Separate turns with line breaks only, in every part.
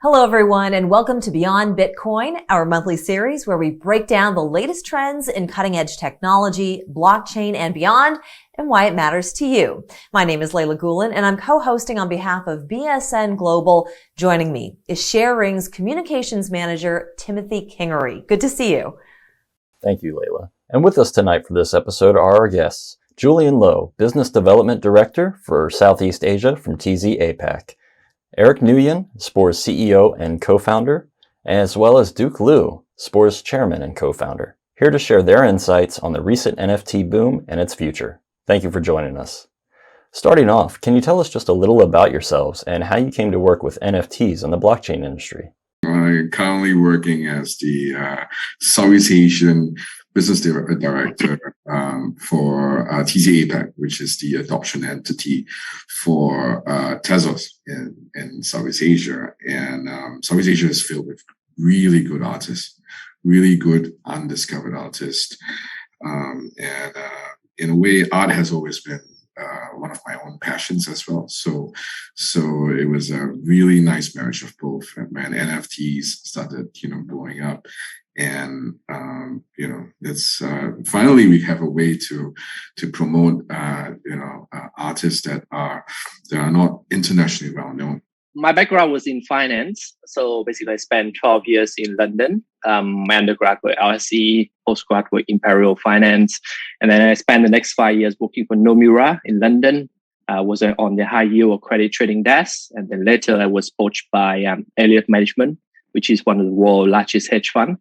Hello, everyone, and welcome to Beyond Bitcoin, our monthly series where we break down the latest trends in cutting-edge technology, blockchain, and beyond, and why it matters to you. My name is Layla Gulen, and I'm co-hosting on behalf of BSN Global. Joining me is ShareRing's Communications Manager, Timothy Kingery. Good to see you.
Thank you, Layla. And with us tonight for this episode are our guests, Julian Lowe, Business Development Director for Southeast Asia from TZ APAC, Eric Nguyen, Spore's CEO and co-founder, as well as Duke Liu, Spore's chairman and co-founder, here to share their insights on the recent NFT boom and its future. Thank you for joining us. Starting off, can you tell us just a little about yourselves and how you came to work with NFTs in the blockchain industry?
I'm currently working as the Southeast Asian Business Director for TZ APAC, which is the adoption entity for Tezos in Southeast Asia. And Southeast Asia is filled with really good artists, really good undiscovered artists. In a way, art has always been one of my own passions as well. So it was a really nice marriage of both. And when NFTs started, blowing up, and it's finally we have a way to promote artists that are not internationally well known.
My background was in finance. So basically I spent 12 years in London. My undergraduate LSE, postgraduate Imperial Finance. And then I spent the next 5 years working for Nomura in London. Was on the high yield credit trading desk. And then later I was poached by Elliott Management, which is one of the world's largest hedge fund,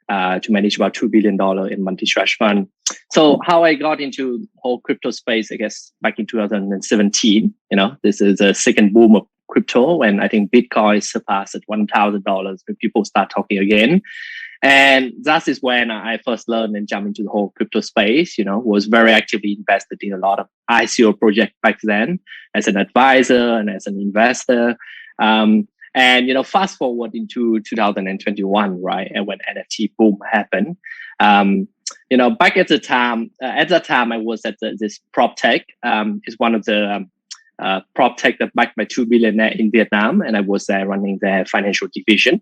to manage about $2 billion in multi-strat fund. So how I got into the whole crypto space, I guess, back in 2017, this is the second boom of crypto when I think Bitcoin surpassed at $1,000 when people start talking again. And that is when I first learned and jumped into the whole crypto space, was very actively invested in a lot of ICO projects back then as an advisor and as an investor. And, fast forward into 2021, right? And when NFT boom happened, back at that time I was at this prop tech, is one of the prop tech that backed by 2 billion in Vietnam, and I was there running their financial division.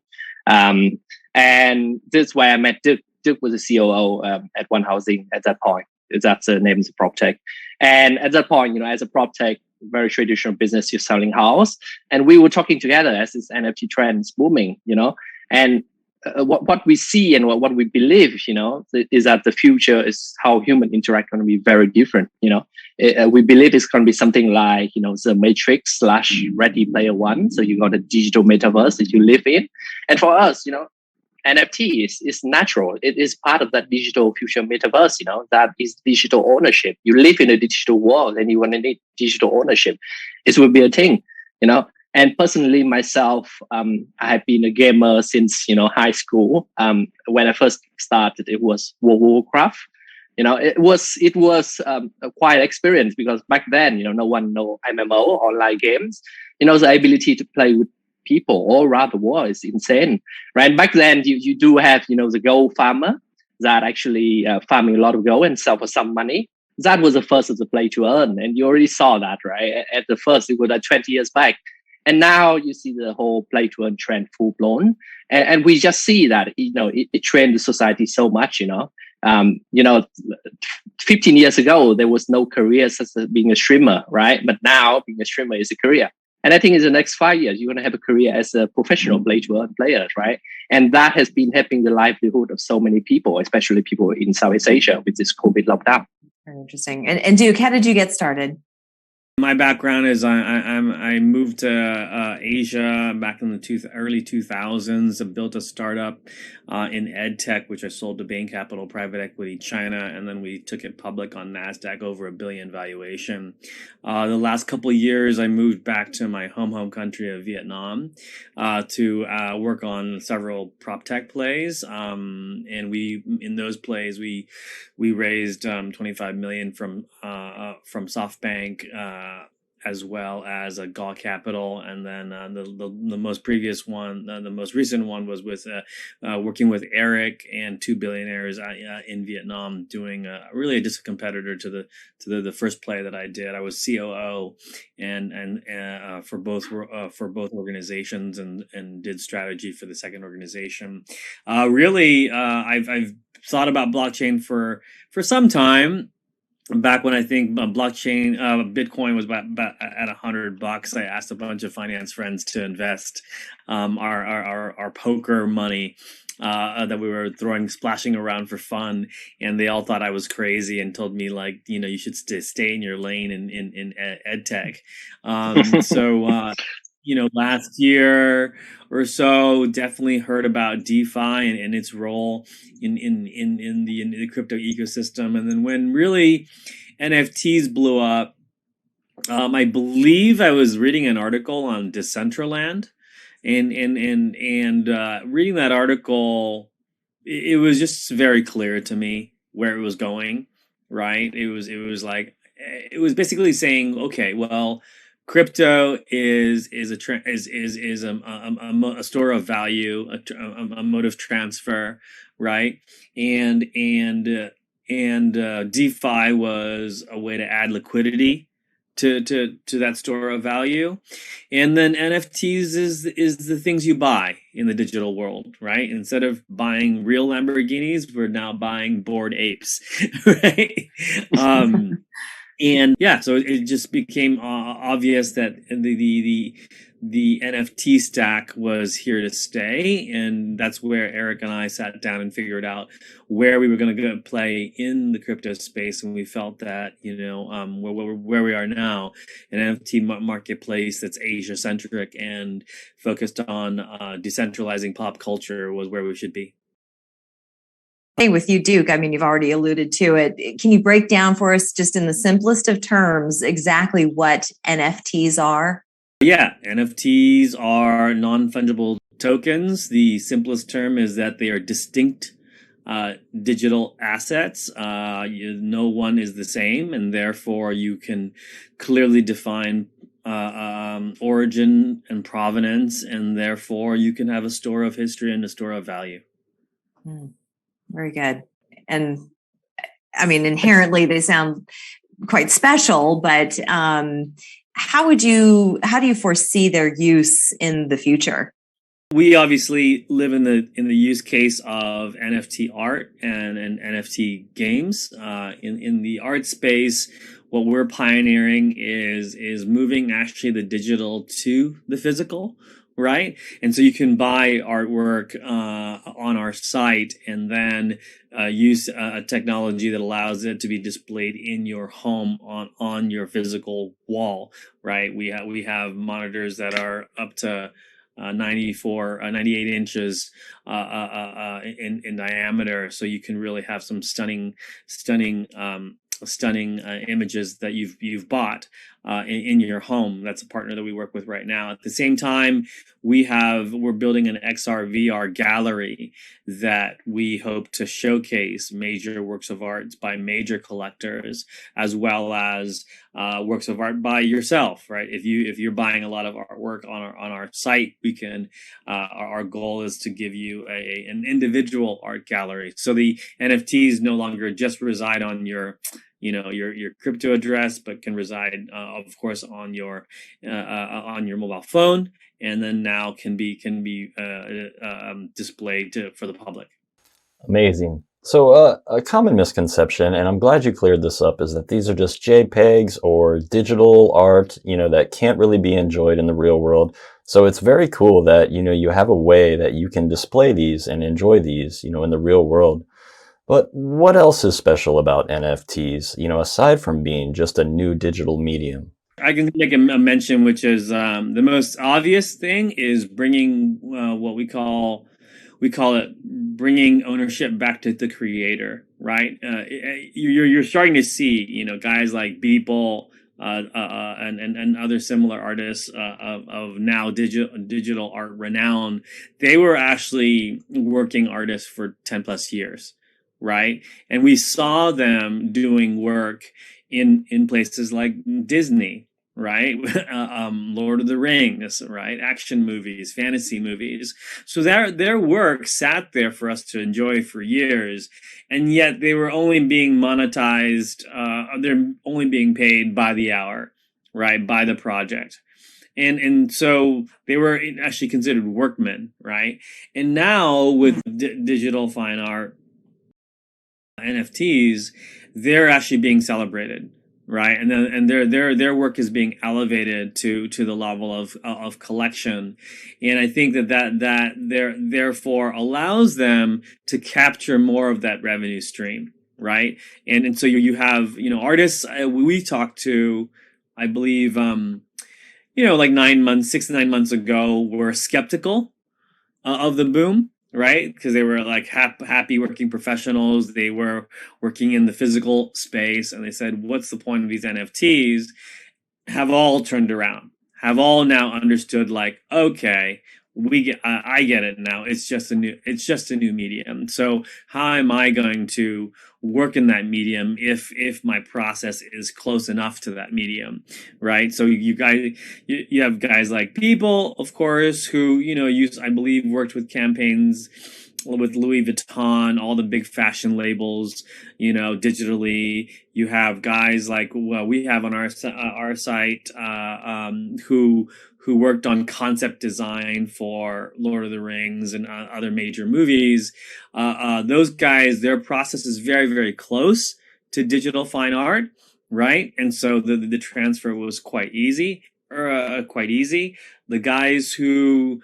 And this is where I met Duke. Duke was the COO at One Housing at that point. That's the name of the prop tech. And at that point, as a prop tech, very traditional business, you're selling house. And we were talking together as this NFT trend is booming, and what we see and what we believe, is that the future is how human interact going to be very different. We believe it's going to be something like, the Matrix / Ready Player One. So you got a digital metaverse that you live in. And for us, NFT is natural. It is part of that digital future metaverse, that is digital ownership. You live in a digital world and you want to need digital ownership. It will be a thing, And personally, myself, I have been a gamer since, high school. When I first started, it was World of Warcraft. It was a quiet experience because back then, no one know MMO, online games. The ability to play with people all around the world is insane, right? Back then, you do have, the gold farmer that actually farming a lot of gold and sell for some money. That was the first of the play to earn. And you already saw that, right? At the first, it was like 20 years back. And now you see the whole play to earn trend full blown. And we just see that, it trained the society so much, 15 years ago, there was no career such as being a streamer, right? But now being a streamer is a career. And I think in the next 5 years, you're going to have a career as a professional play to earn player, right? And that has been helping the livelihood of so many people, especially people in Southeast Asia with this COVID lockdown.
Very interesting. And Duke, how did you get started?
My background is I moved to Asia back in the early 2000s. I built a startup in ed tech, which I sold to Bain Capital Private Equity China, and then we took it public on NASDAQ over $1 billion valuation. The last couple of years, I moved back to my home country of Vietnam to work on several prop tech plays. And in those plays we raised $25 million from SoftBank. as well as Gaw Capital, and then the most previous one, the most recent one was with working with Eric and two billionaires in Vietnam, doing really just a competitor to the first play that I did. I was COO and for both organizations, and did strategy for the second organization. I've thought about blockchain for some time. Back when I think blockchain, Bitcoin was about at $100, I asked a bunch of finance friends to invest our poker money that we were splashing around for fun, and they all thought I was crazy and told me, like, you should stay in your lane in ed tech. Last year or so, definitely heard about DeFi and its role in the crypto ecosystem. And then when really NFTs blew up, I believe I was reading an article on Decentraland, and reading that article, it was just very clear to me where it was going. Right? It was basically saying, okay, well, crypto is a store of value, a mode of transfer, right? And DeFi was a way to add liquidity to that store of value, and then NFTs is the things you buy in the digital world, right? Instead of buying real Lamborghinis, we're now buying bored apes, right? And yeah, so it just became obvious that the NFT stack was here to stay, and that's where Eric and I sat down and figured out where we were going to go play in the crypto space, and we felt that where we are now, an NFT marketplace that's Asia centric and focused on decentralizing pop culture was where we should be.
With you, Duke, I mean, you've already alluded to it. Can you break down for us, just in the simplest of terms, exactly what NFTs are?
Yeah, NFTs are non-fungible tokens. The simplest term is that they are distinct digital assets. No one is the same, and therefore you can clearly define origin and provenance, and therefore you can have a store of history and a store of value.
Very good. And I mean, inherently they sound quite special, but how do you foresee their use in the future?
We obviously live in the use case of NFT art and NFT games. In the art space, what we're pioneering is moving actually the digital to the physical. Right? And so you can buy artwork on our site, and then use a technology that allows it to be displayed in your home on your physical wall. Right? We have monitors that are up to 98 inches in diameter, so you can really have some stunning images that you've bought in your home. That's a partner that we work with right now. At the same time, we're building an XR VR gallery that we hope to showcase major works of art by major collectors, as well as works of art by yourself. Right? If you're buying a lot of artwork on our site, we can. Our goal is to give you an individual art gallery. So the NFTs no longer just reside on your crypto address, but can reside, of course, on your mobile phone, and then now can be displayed for the public.
Amazing. So a common misconception, and I'm glad you cleared this up, is that these are just JPEGs or digital art, that can't really be enjoyed in the real world. So it's very cool that, you have a way that you can display these and enjoy these, in the real world. But what else is special about NFTs, aside from being just a new digital medium?
I can make a mention, which is the most obvious thing is bringing what we call it bringing ownership back to the creator, right? You're starting to see, guys like Beeple and other similar artists of now digital art renown. They were actually working artists for 10 plus years. Right. And we saw them doing work in places like Disney. right? Lord of the Rings, right? Action movies, fantasy movies. So their work sat there for us to enjoy for years, and yet they were only being monetized. They're only being paid by the hour, right? By the project. And so they were actually considered workmen, right? And now with digital fine art, NFTs, they're actually being celebrated, right? And their work is being elevated to the level of collection, and I think that therefore allows them to capture more of that revenue stream, right? And so you have artists we talked to, I believe like 6 to 9 months ago, were skeptical of the boom, right? Because they were like happy working professionals. They were working in the physical space, and they said, "What's the point of these NFTs?" Have all turned around. Have all now understood. Like, okay, I get it now. It's just a new medium. So how am I going to work in that medium if my process is close enough to that medium, right? So you have guys like People, of course, who I believe worked with campaigns with Louis Vuitton, all the big fashion labels, digitally. You have guys like we have on our site who worked on concept design for Lord of the Rings and other major movies. Those guys, their process is very, very close to digital fine art, right? And so the transfer was quite easy. The guys who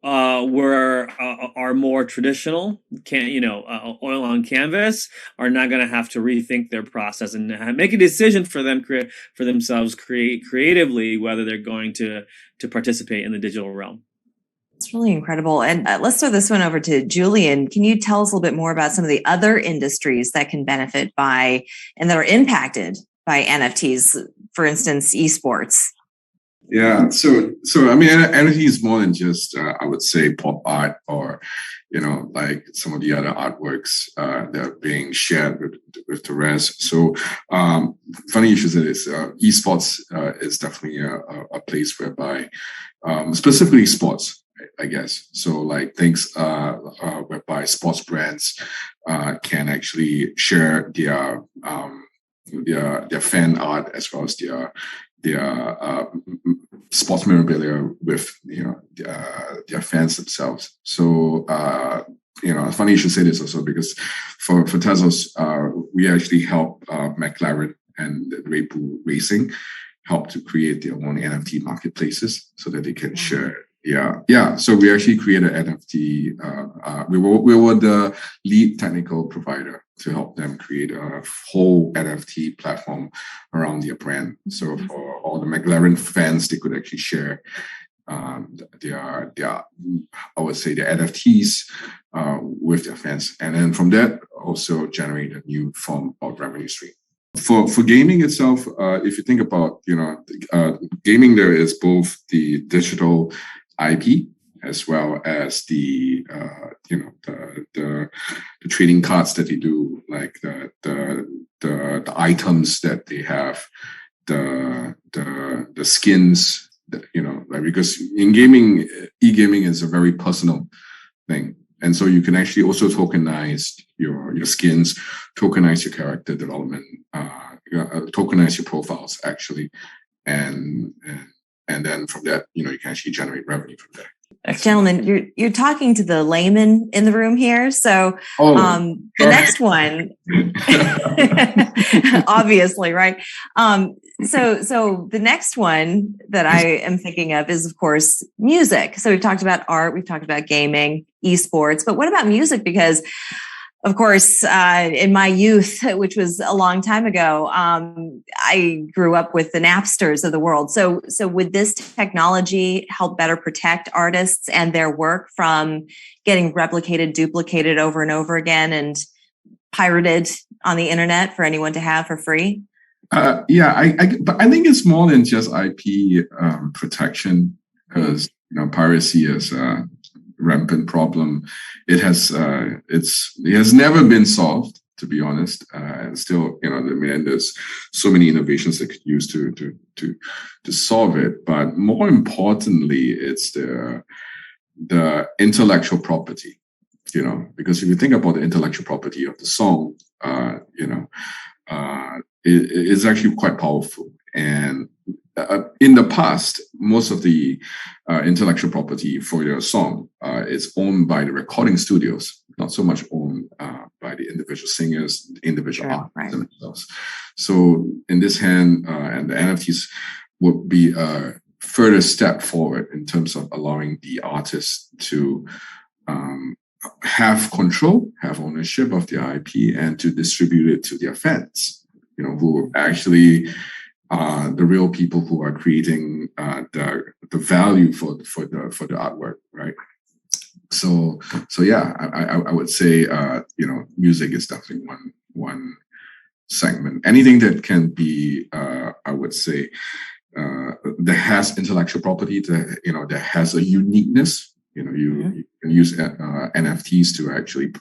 are more traditional, oil on canvas, are not going to have to rethink their process and make a decision for themselves creatively whether they're going to participate in the digital realm.
It's really incredible. And let's throw this one over to Julian. Can you tell us a little bit more about some of the other industries that can benefit by and that are impacted by NFTs, for instance, esports?
Yeah, so I mean, NFT is more than just I would say pop art, or like some of the other artworks that are being shared with the rest. So funny you should say this. Esports is definitely a place whereby specifically sports, I guess. So like things whereby sports brands can actually share their fan art as well as their sports memorabilia with their fans themselves. So funny you should say this also, because for Tezos, we actually help McLaren and Red Bull Racing help to create their own NFT marketplaces so that they can share. Yeah. So we actually created an NFT. We were the lead technical provider to help them create a whole NFT platform around their brand. So for all the McLaren fans, they could actually share their I would say, their NFTs with their fans, and then from that also generate a new form of revenue stream. For gaming itself, if you think about gaming, there is both the digital IP as well as the trading cards that they do, like the items that they have, the skins that, like, because in gaming, e-gaming is a very personal thing. And so you can actually also tokenize your skins, tokenize your character development, tokenize your profiles actually, and then from that, you can actually generate revenue from there.
Gentlemen, you're talking to the layman in the room here. So the next one, obviously, right? So the next one that I am thinking of is, of course, music. So we've talked about art, we've talked about gaming, esports, but what about music? Because of course, in my youth, which was a long time ago, I grew up with the Napsters of the world. So would this technology help better protect artists and their work from getting replicated, duplicated over and over again and pirated on the internet for anyone to have for free?
But I think it's more than just IP protection, because piracy is rampant problem. It has never been solved to be honest. And still, and there's so many innovations that could use to solve it. But more importantly, it's the intellectual property, because if you think about the intellectual property of the song, it's actually quite powerful. And in the past, most of the intellectual property for your song is owned by the recording studios, not so much owned by the individual singers, individual artists themselves. So in this hand, and the NFTs would be a further step forward in terms of allowing the artists to have control, have ownership of the IP, and to distribute it to their fans, who actually the real people who are creating the value for the artwork, right? So yeah, I would say music is definitely one segment. Anything that can be I would say that has intellectual property, that has a uniqueness. You can use NFTs to actually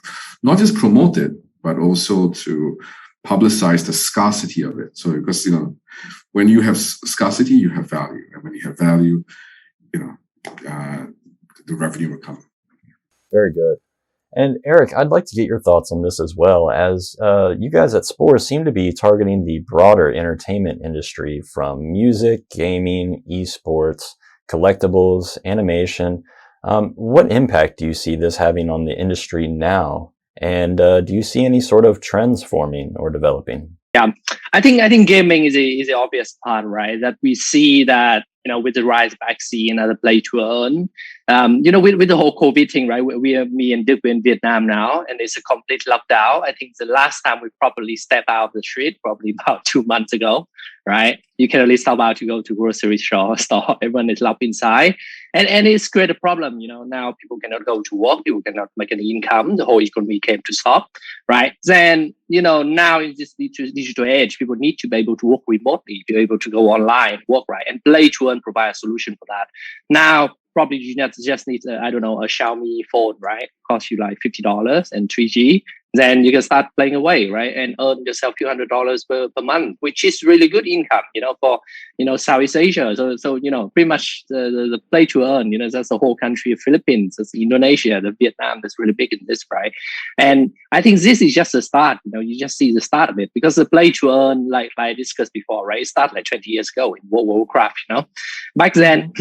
not just promote it, but also to publicize the scarcity of it. So because when you have scarcity, you have value, and when you have value, the revenue will come.
Very good. And Eric, I'd like to get your thoughts on this as well, as you guys at Spore seem to be targeting the broader entertainment industry, from music, gaming, esports, collectibles, animation. What impact do you see this having on the industry now? And do you see any sort of trends forming or developing?
Yeah, I think gaming is the obvious part, right? That we see that with the rise of Axie and other play to earn, with the whole COVID thing, right? Me and Dick, we're in Vietnam now, and it's a complete lockdown. I think the last time we properly stepped out of the street, probably about 2 months ago, right? You can only step out to go to grocery store. Everyone is locked inside, and it's created a problem. Now people cannot go to work, people cannot make any income. The whole economy came to stop, right? Then now in this digital age, people need to be able to work remotely, be able to go online, work, right, and play to earn provide a solution for that. Now probably you just need a Xiaomi phone, right? Cost you like $50 and 3G. Then you can start playing away, right, and earn yourself $200 per month, which is really good income, for Southeast Asia. So pretty much the play to earn, that's the whole country of Philippines, that's Indonesia, the Vietnam that's really big in this, right? And I think this is just the start. You just see the start of it, because the play to earn, like I discussed before, right, it started like 20 years ago in World of Warcraft. Back then.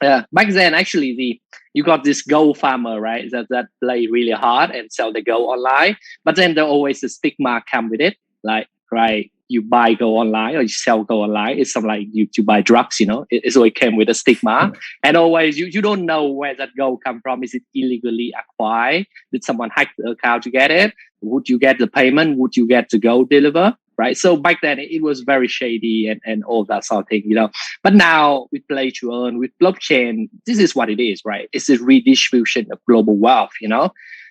Actually, you got this gold farmer, right? That play really hard and sell the gold online. But then there always a stigma come with it, like, right? You buy gold online or you sell gold online. It's something like you buy drugs, It's always came with a stigma, and always you don't know where that gold come from. Is it illegally acquired? Did someone hack the account to get it? Would you get the payment? Would you get the gold delivered? Right. So back then it was very shady and all that sort of thing, But now with play to earn, with blockchain, this is what it is, right? It's a redistribution of global wealth,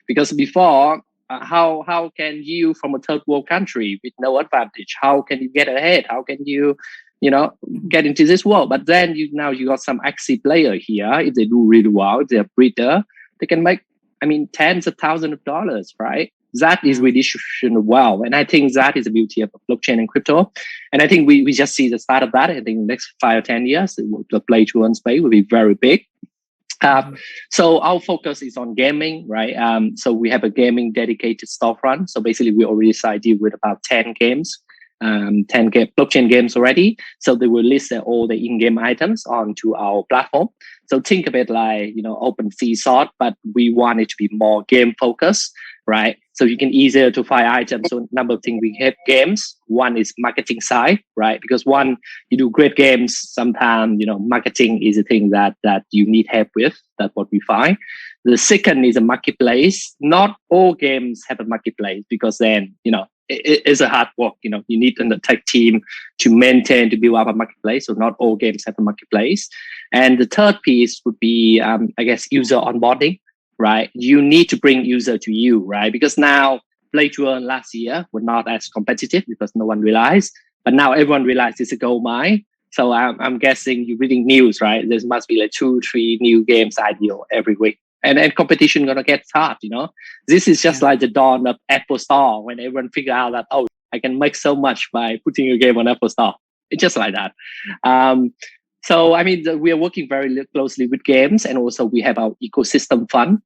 because before, how can you from a third world country with no advantage, how can you get ahead? How can you, get into this world? But then you got some Axie player here. If they do really well, if they're a breeder, they can make, tens of thousands of dollars, right? That is redistribution of wealth. And I think that is the beauty of blockchain and crypto. And I think we just see the start of that. I think the next 5 or 10 years, the play to earn space will be very big. So our focus is on gaming, right? So we have a gaming dedicated storefront. So basically we already signed with about 10 games. 10 blockchain games already. So they will list all the in-game items onto our platform. So think of it like, OpenSea sort, but we want it to be more game focused, right? So you can easier to find items. So number of things we have games. One is marketing side, right? Because one, you do great games. Sometimes, marketing is a thing that you need help with. That's what we find. The second is a marketplace. Not all games have a marketplace, because then, it is a hard work. You need a tech team to maintain, to build up a marketplace. So not all games have a marketplace. And the third piece would be, user onboarding, right? You need to bring user to you, right? Because now play to earn last year were not as competitive because no one realized, but now everyone realized it's a gold mine. So I'm guessing you're reading news, right? There must be like 2-3 new games IPO every week, And competition gonna get hard, This is just like the dawn of Apple Store when everyone figure out that, oh, I can make so much by putting a game on Apple Store. It's just like that. So, we are working very closely with games, and also we have our ecosystem fund,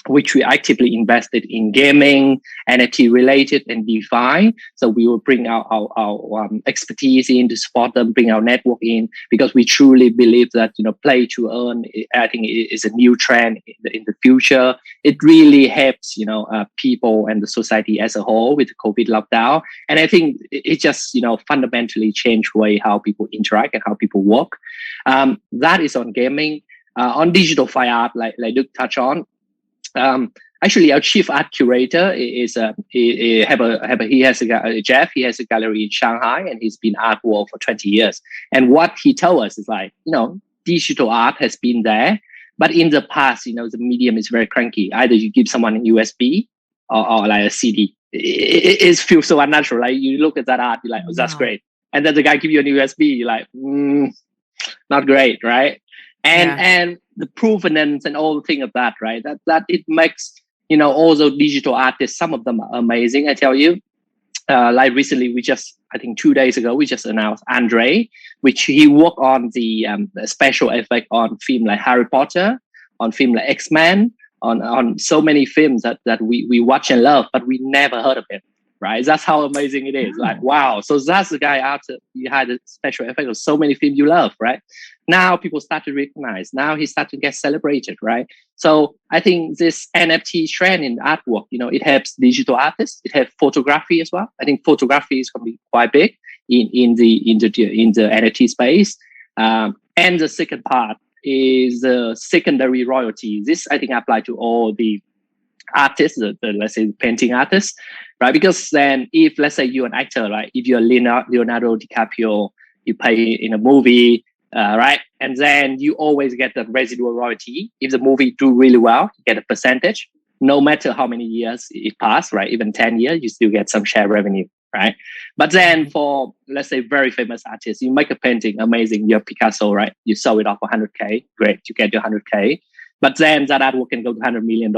which we actively invested in gaming, NFT related, and DeFi. So we will bring our expertise in to support them, bring our network in, because we truly believe that, play to earn, I think, is a new trend in the future. It really helps, people and the society as a whole with the COVID lockdown. And I think it just, fundamentally changed the way how people interact and how people work. That is on gaming. On digital fine art, like Luke touched on, actually, our chief art curator is Jeff. He has a gallery in Shanghai, and he's been art world for 20 years. And what he told us is like, digital art has been there, but in the past, the medium is very cranky. Either you give someone a USB or like a CD. It feels so unnatural. Like you look at that art, you're like, oh, that's great. And then the guy give you an USB, you're like, not great, right? And the provenance and all the thing of that, right? That it makes, all those digital artists, some of them are amazing, I tell you. Like recently, I think 2 days ago, we just announced Andre, which he worked on the special effect on film like Harry Potter, on film like X-Men, on so many films that we watch and love, but we never heard of him. Right, that's how amazing it is. Like, wow! So that's the guy after you had a special effect of so many films you love, right? Now people start to recognize. Now he starts to get celebrated, right? So I think this NFT trend in artwork, it helps digital artists. It helps photography as well. I think photography is going to be quite big in the NFT space. And the second part is the secondary royalty. This I think apply to all the artists, let's say painting artists, right? Because then if, let's say you're an actor, right? If you're Leonardo DiCaprio, you play in a movie, right? And then you always get the residual royalty. If the movie do really well, you get a percentage. No matter how many years it passed, right? Even 10 years, you still get some share revenue, right? But then for, let's say, very famous artists, you make a painting, amazing, you're Picasso, right? You sell it off for 100K, great, you get your 100K. But then that artwork can go to $100 million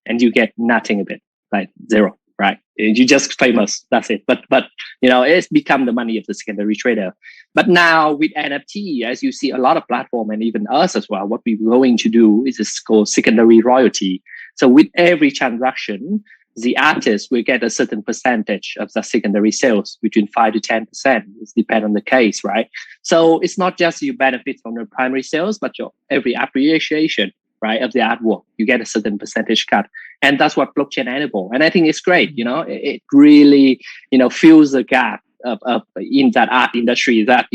and you get nothing of it, like zero, right? You just famous, that's it. But it's become the money of the secondary trader. But now with NFT, as you see a lot of platform and even us as well, what we're going to do is this called secondary royalty. So with every transaction, the artist will get a certain percentage of the secondary sales, between 5 to 10%. It depends on the case, right? So it's not just you benefit from the primary sales, but your every appreciation, right, of the artwork, you get a certain percentage cut. And that's what blockchain enable. And I think it's great, it really, fills the gap of in that art industry that,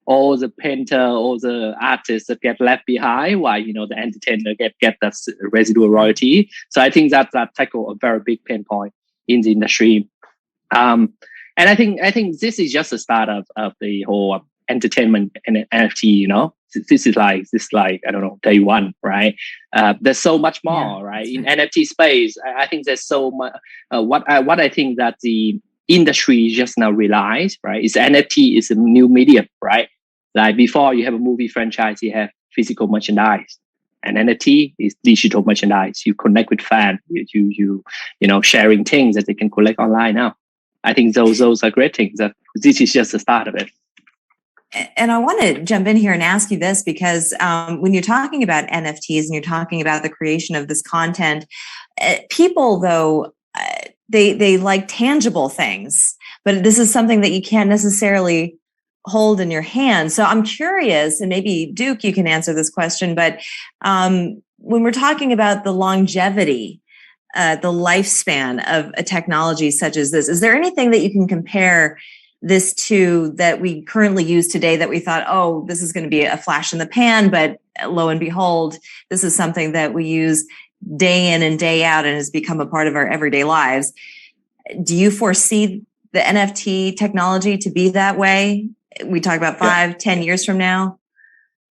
all the painter, all the artists that get left behind, while, the entertainer get that residual royalty. So I think that tackle a very big pain point in the industry. And I think this is just the start of the whole entertainment and NFT, This is like I don't know, day one, right? There's so much more, right? In NFT space, I think there's so much. What I think that the industry just now realized, right, is NFT is a new medium, right? Like before, you have a movie franchise, you have physical merchandise, and NFT is digital merchandise. You connect with fans, you sharing things that they can collect online now. I think those are great things. That this is just the start of it.
And I want to jump in here and ask you this, because when you're talking about NFTs and you're talking about the creation of this content, people, though, they like tangible things, but this is something that you can't necessarily hold in your hand. So I'm curious, and maybe Duke, you can answer this question, but when we're talking about the longevity, the lifespan of a technology such as this, is there anything that you can compare this to that we currently use today that we thought, oh, this is going to be a flash in the pan, but lo and behold, this is something that we use day in and day out and has become a part of our everyday lives? Do you foresee the NFT technology to be that way? We talk about 5-10 years from now.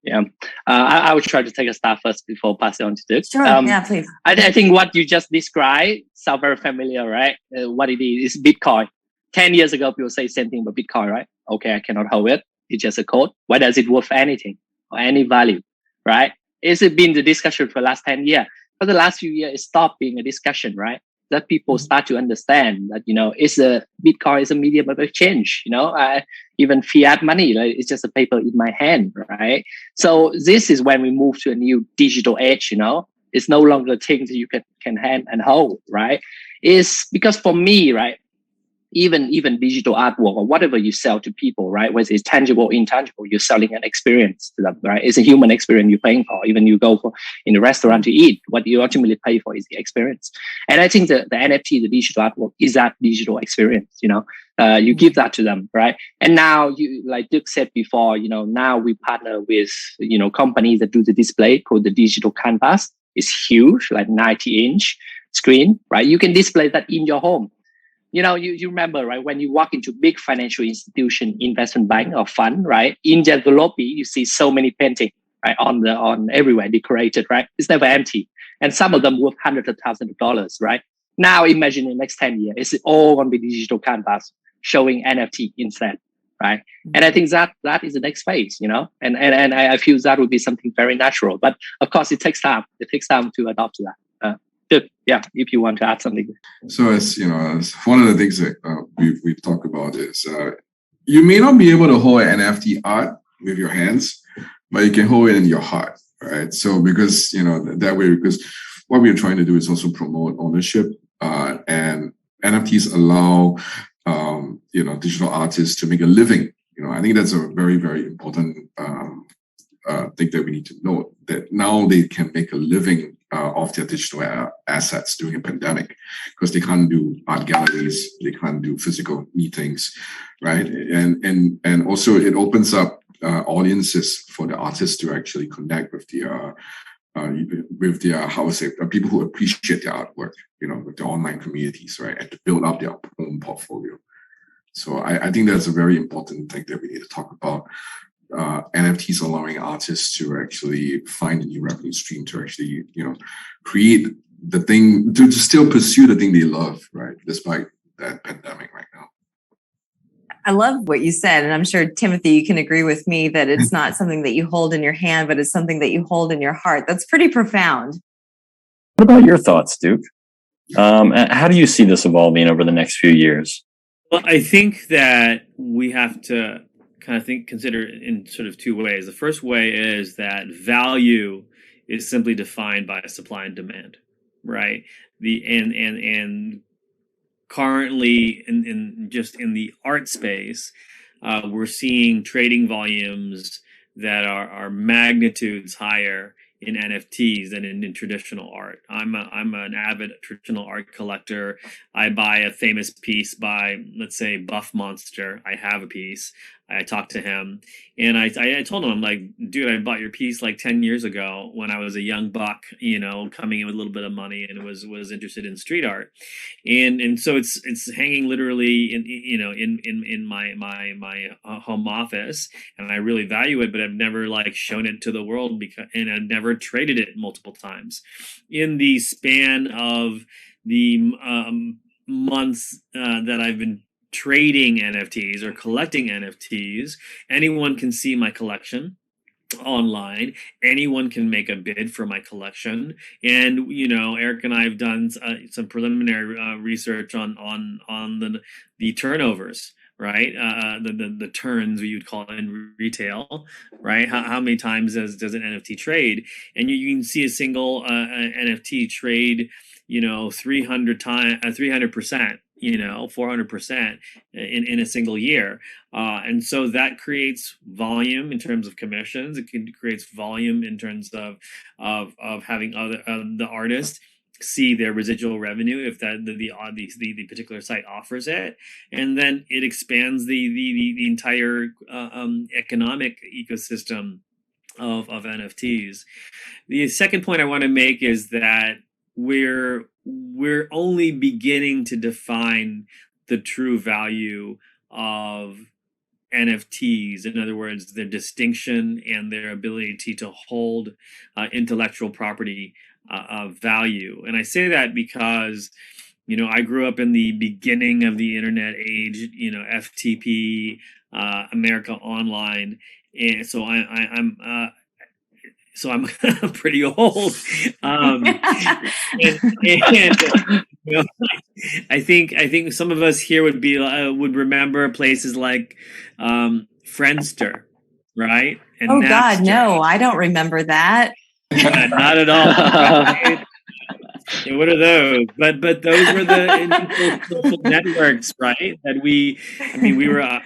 Yeah, I would try to take a start first before passing on to Duke.
Sure, please.
I think what you just described sounds very familiar, right? What it is Bitcoin. 10 years ago, people say same thing about Bitcoin, right? Okay, I cannot hold it. It's just a code. Why does it worth anything or any value, right? It's been the discussion for the last 10 years. for the last few years, it stopped being a discussion, right? That people start to understand that, it's Bitcoin is a medium of exchange, even fiat money, right? It's just a paper in my hand, right? So this is when we move to a new digital age, it's no longer things that you can hand and hold, right? It's because for me, right, even digital artwork or whatever you sell to people, right? Whether it's tangible, intangible, you're selling an experience to them, right? It's a human experience you're paying for. Even you go for in a restaurant to eat, what you ultimately pay for is the experience. And I think the NFT, the digital artwork, is that digital experience. You give that to them, right? And now you, like Dirk said before, now we partner with companies that do the display called the digital canvas. It's huge, like 90-inch screen, right? You can display that in your home. You remember, right? When you walk into big financial institution, investment bank or fund, right? In their lobby, you see so many paintings, right? On everywhere decorated, right? It's never empty. And some of them worth hundreds of thousands of dollars, right? Now imagine in the next 10 years, it's all on the digital canvas showing NFT instead, right? And I think that is the next phase, and I feel that would be something very natural. But of course, it takes time. It takes time to adopt to that. Yeah, if you want to add something.
So as one of the things that we talk about is you may not be able to hold an NFT art with your hands, but you can hold it in your heart, right? So because that way, because what we're trying to do is also promote ownership, and NFTs allow digital artists to make a living. I think that's a very, very important thing that we need to note, that now they can make a living of their digital assets during a pandemic, because they can't do art galleries, they can't do physical meetings, right? And also it opens up audiences for the artists to actually connect with their how to say, people who appreciate their artwork, with the online communities, right, and to build up their own portfolio. So I think that's a very important thing that we need to talk about. NFTs allowing artists to actually find a new revenue stream to actually, create the thing, to still pursue the thing they love, right, despite that pandemic right now.
I love what you said, and I'm sure, Timothy, you can agree with me that it's not something that you hold in your hand, but it's something that you hold in your heart. That's pretty profound.
What about your thoughts, Duke? How do you see this evolving over the next few years?
Well, I think that we have to kind of consider it in sort of two ways. The first way is that value is simply defined by supply and demand, right? And currently in the art space, we're seeing trading volumes that are magnitudes higher in NFTs than in traditional art. I'm an avid traditional art collector. I buy a famous piece by, let's say, Buff Monster. I have a piece. I talked to him and I told him, I'm like, dude, I bought your piece like 10 years ago when I was a young buck, coming in with a little bit of money and was interested in street art. And so it's hanging literally in my home office, and I really value it, but I've never shown it to the world and I've never traded it multiple times. In the span of the months that I've been trading NFTs or collecting NFTs, anyone can see my collection online. Anyone can make a bid for my collection, and Eric and I have done some preliminary research on the turnovers, right? The turns, you'd call it in retail, right? How many times does an NFT trade? And you can see a single NFT trade 300%, 400% in a single year. And so that creates volume in terms of commissions. It creates volume in terms of having the artist see their residual revenue if the particular site offers it, and then it expands the entire economic ecosystem of NFTs. The second point I want to make is that we're only beginning to define the true value of NFTs. In other words, their distinction and their ability to hold intellectual property value. And I say that because, I grew up in the beginning of the internet age, FTP, America Online. And so I'm so I'm pretty old. And you know, I think some of us here would remember places like Friendster, right? And
Oh God,
Napster.
no, I don't remember that.
Not at all. Right? Yeah, what are those? But those were the initial social networks, right? That we were. I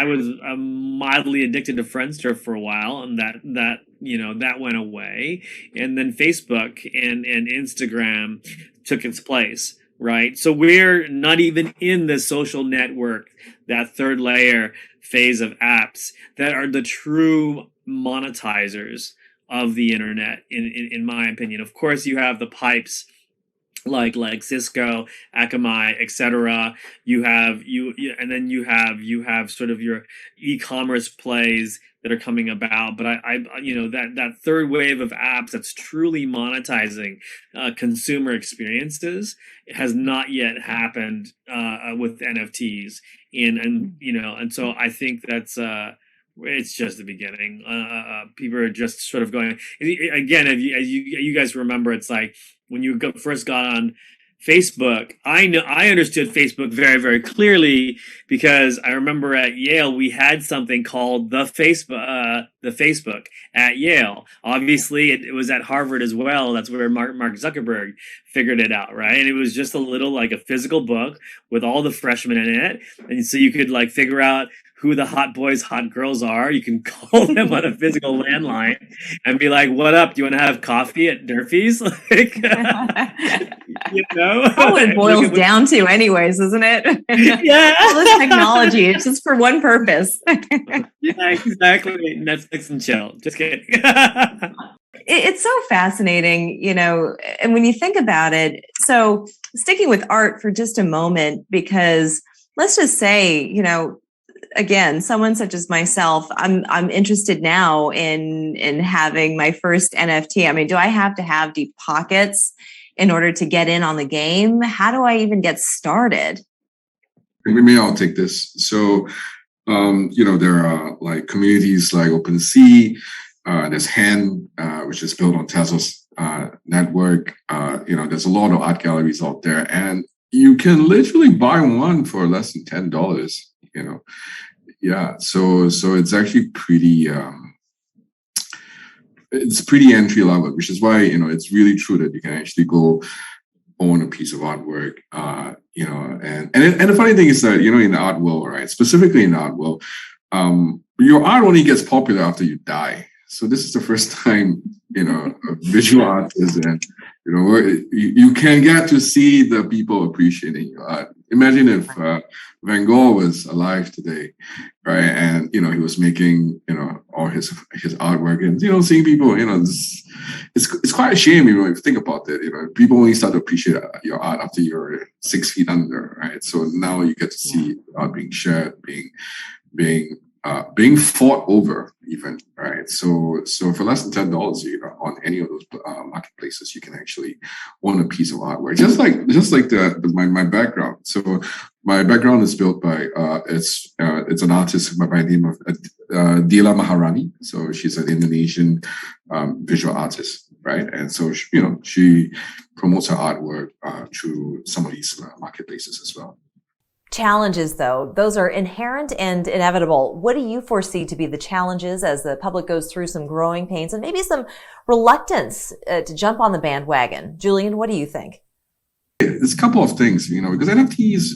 was mildly addicted to Friendster for a while, and that went away, and then Facebook and Instagram took its place, right? So we're not even in the social network, that third layer phase of apps that are the true monetizers of the internet, in my opinion. Of course, you have the pipes like Cisco, Akamai, etc. And then you have sort of your e-commerce plays that are coming about. But I that third wave of apps that's truly monetizing consumer experiences has not yet happened with NFTs, and so I think that's. It's just the beginning. People are just sort of going again. As you guys remember, it's like when you first got on Facebook. I understood Facebook very, very clearly because I remember at Yale we had something called the Facebook at Yale. Obviously, it was at Harvard as well. That's where Mark Zuckerberg figured it out, right? And it was just a little like a physical book with all the freshmen in it, and so you could like figure out who the hot boys, hot girls are. You can call them on a physical landline and be like, "What up? Do you want to have coffee at Durfee's?" Like,
That's what it boils down to, anyways, isn't it?
Yeah.
All this technology, it's just for one purpose.
Yeah, exactly. Netflix and chill. Just kidding.
It's so fascinating, and when you think about it, so sticking with art for just a moment, because let's just say, again, someone such as myself, I'm interested now in having my first NFT. I mean, do I have to have deep pockets in order to get in on the game? How do I even get started?
Maybe I'll take this. So, there are like communities like OpenSea. There's Hand, which is built on Tesla's network. There's a lot of art galleries out there, and you can literally buy one for less than $10. Yeah. So it's actually pretty. It's pretty entry level, which is why it's really true that you can actually go own a piece of artwork. And the funny thing is that in the art world, right? Specifically in the art world, your art only gets popular after you die. So this is the first time a visual artist and you can get to see the people appreciating your art. Imagine if Van Gogh was alive today, right? And he was making all his artwork, and seeing people, it's quite a shame, if you think about it. People only start to appreciate your art after you're 6 feet under, right? So now you get to see art being shared, being fought over, even, right? So for less than $10, on any of those marketplaces, you can actually own a piece of artwork. Just like my background. So my background is built by it's an artist by the name of Dila Maharani. So she's an Indonesian visual artist, right? And so she promotes her artwork through some of these marketplaces as well.
Challenges, though, those are inherent and inevitable. What do you foresee to be the challenges as the public goes through some growing pains and maybe some reluctance to jump on the bandwagon? Julian, what do you think?
There's a couple of things, because NFTs,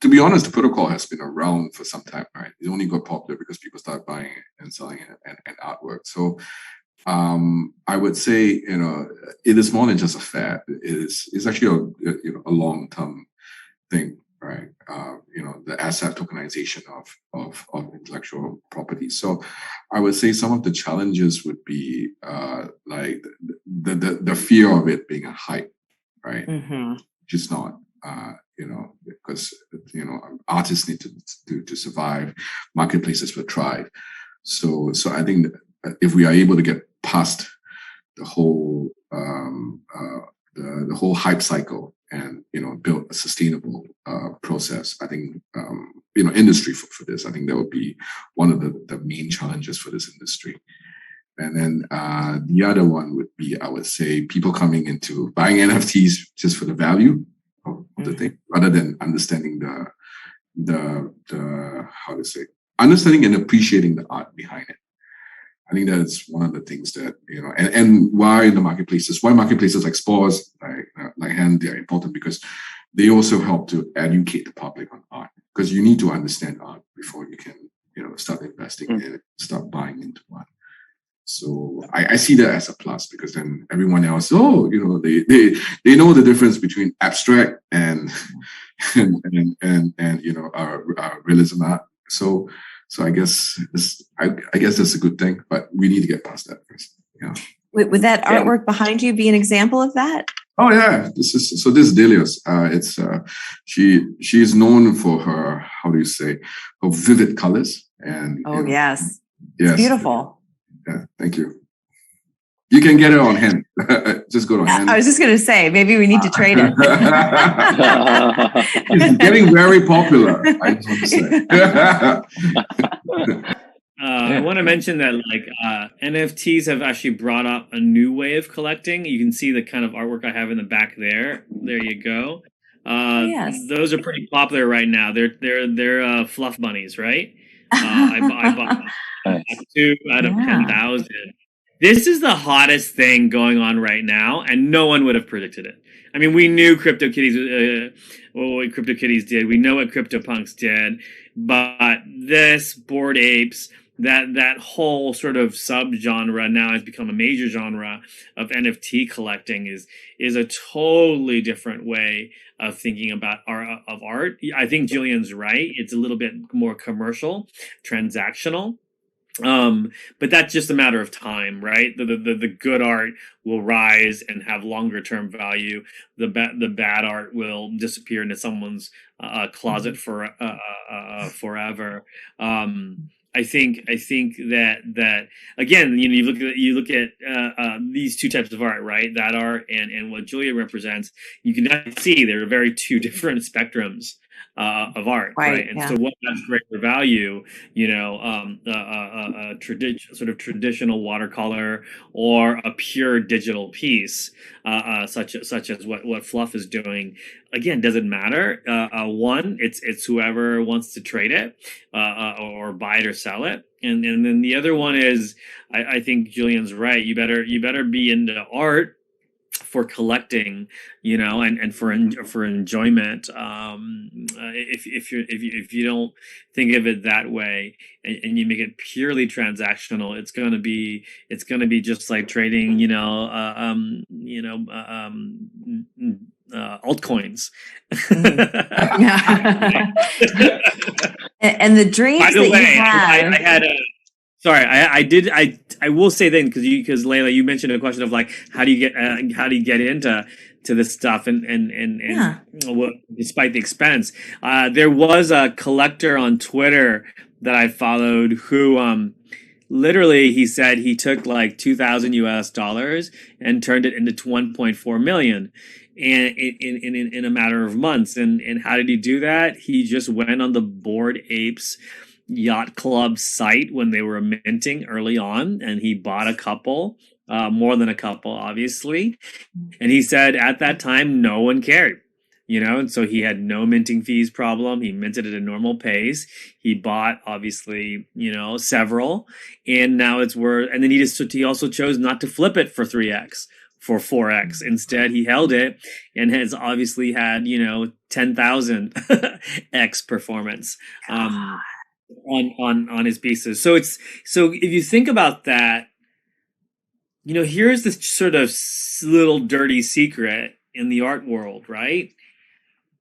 to be honest, the protocol has been around for some time, right? It only got popular because people started buying it and selling it and artwork. So I would say, it is more than just a fad. It's actually a long-term thing. Right, the asset tokenization of intellectual property. So, I would say some of the challenges would be like the fear of it being a hype, right?
Mm-hmm.
Just not, because artists need to survive, marketplaces will thrive. So I think that if we are able to get past the whole the whole hype cycle and build a sustainable process, I think industry for this, I think that would be one of the main challenges for this industry. And then the other one would be, I would say, people coming into buying NFTs just for the value of the thing, rather than understanding the how to say, understanding and appreciating the art behind it. I think that's one of the things that, and why marketplaces like Spores, like Hand, they're important, because they also help to educate the public on art, because you need to understand art before you can, start investing in it, start buying into art. So I see that as a plus, because then everyone else, they know the difference between abstract and realism art. So I guess that's a good thing, but we need to get past that first. Yeah.
Would that artwork behind you be an example of that?
Oh yeah, this is Delius. She is known for her, how do you say, her vivid colors, and
yes,
it's
beautiful.
Yeah, thank you. You can get it on Hand. Just go to Hand.
I was just going to say, maybe we need to trade it.
It's getting very popular, I just want to say.
I want to mention that NFTs have actually brought up a new way of collecting. You can see the kind of artwork I have in the back there. There you go.
Yes.
Those are pretty popular right now. They're fluff bunnies, right? I bought 2 out of 10,000. This is the hottest thing going on right now, and no one would have predicted it. I mean, we knew CryptoKitties, what CryptoKitties did. We know what CryptoPunks did, but this Bored Apes, that whole sort of subgenre now has become a major genre of NFT collecting, is a totally different way of thinking about art. I think Julian's right. It's a little bit more commercial, transactional. But that's just a matter of time, right? The good art will rise and have longer term value. The bad art will disappear into someone's closet for forever. I think that again, you look at these two types of art, right? That art and what Julia represents. You can see there are very two different spectrums of art, right? And so what has greater value, sort of traditional watercolor or a pure digital piece, such as what Fluff is doing. Again, doesn't matter. One, it's whoever wants to trade it or buy it or sell it, and then the other one is, I think Julian's right. You better be into art for collecting, and for enjoyment. If you don't think of it that way, and you make it purely transactional, it's gonna be just like trading, altcoins.
And the dreams
By the
that
way,
you have.
I had a. Sorry, I will say then, because Layla, you mentioned a question of like how do you get into this stuff and despite the expense. There was a collector on Twitter that I followed who literally, he said he took like $2,000 and turned it into 1.4 million in a matter of months. And how did he do that? He just went on the Bored Apes Yacht Club site when they were minting early on, and he bought a couple, more than a couple, obviously. And he said at that time, no one cared, and so he had no minting fees problem. He minted at a normal pace. He bought, obviously, several, and now it's worth, and then he also chose not to flip it for 3x. For 4x. Instead, he held it and has obviously had, 10,000x performance on his pieces. So if you think about that, here's this sort of little dirty secret in the art world, right?